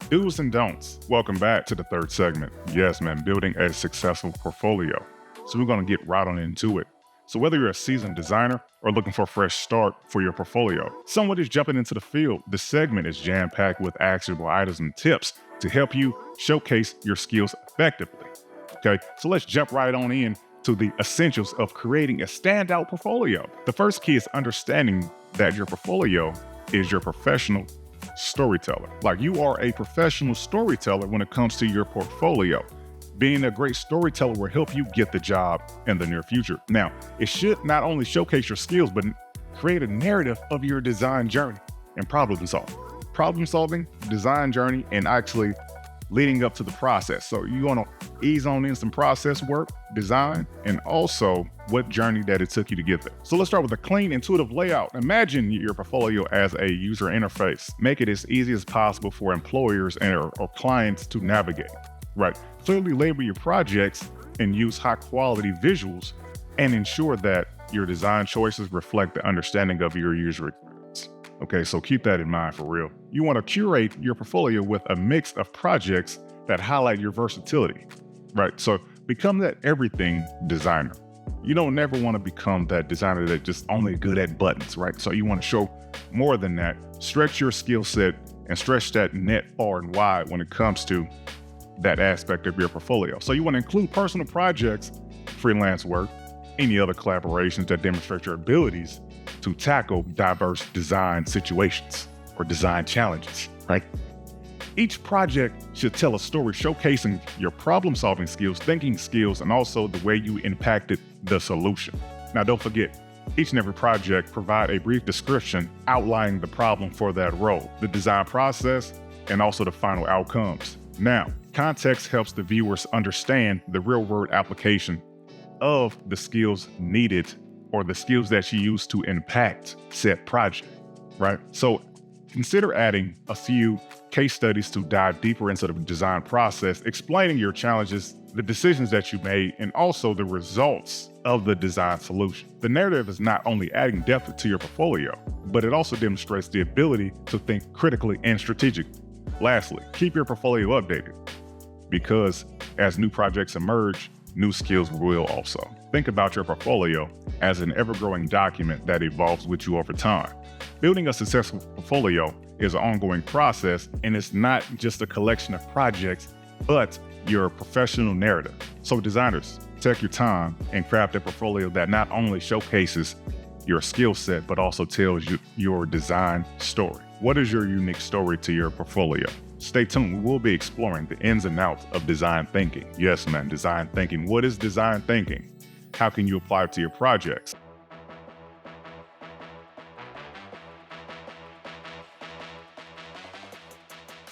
Do's and don'ts. Welcome back to the third segment. Yes, man, building a successful portfolio. So we're going to get right on into it. So whether you're a seasoned designer or looking for a fresh start for your portfolio, someone is jumping into the field, this segment is jam-packed with actionable items and tips to help you showcase your skills effectively. Okay, so let's jump right on in to the essentials of creating a standout portfolio. The first key is understanding that your portfolio is your professional storyteller. Like, you are a professional storyteller when it comes to your portfolio. Being a great storyteller will help you get the job in the near future. Now, it should not only showcase your skills, but create a narrative of your design journey and problem solving, design journey, and actually leading up to the process. So you want to ease on in some process work, design, and also what journey that it took you to get there. So let's start with a clean, intuitive layout. Imagine your portfolio as a user interface. Make it as easy as possible for employers or clients to navigate, right? Clearly label your projects and use high quality visuals and ensure that your design choices reflect the understanding of your user experience. Okay, so keep that in mind for real. You want to curate your portfolio with a mix of projects that highlight your versatility, right? So become that everything designer. You don't never want to become that designer that just only good at buttons, right? So you want to show more than that, stretch your skill set and stretch that net far and wide when it comes to that aspect of your portfolio. So you want to include personal projects, freelance work, any other collaborations that demonstrate your abilities to tackle diverse design situations or design challenges, right? Each project should tell a story showcasing your problem-solving skills, thinking skills, and also the way you impacted the solution. Now, don't forget, each and every project provide a brief description outlining the problem for that role, the design process, and also the final outcomes. Now, context helps the viewers understand the real-world application of the skills needed or the skills that you use to impact said project, right? So consider adding a few case studies to dive deeper into the design process, explaining your challenges, the decisions that you made, and also the results of the design solution. The narrative is not only adding depth to your portfolio, but it also demonstrates the ability to think critically and strategically. Lastly, keep your portfolio updated because as new projects emerge, new skills will also. Think about your portfolio as an ever-growing document that evolves with you over time. Building a successful portfolio is an ongoing process, and it's not just a collection of projects, but your professional narrative. So designers, take your time and craft a portfolio that not only showcases your skill set, but also tells you your design story. What is your unique story to your portfolio? Stay tuned. We will be exploring the ins and outs of design thinking. Yes, man, design thinking. What is design thinking? How can you apply it to your projects?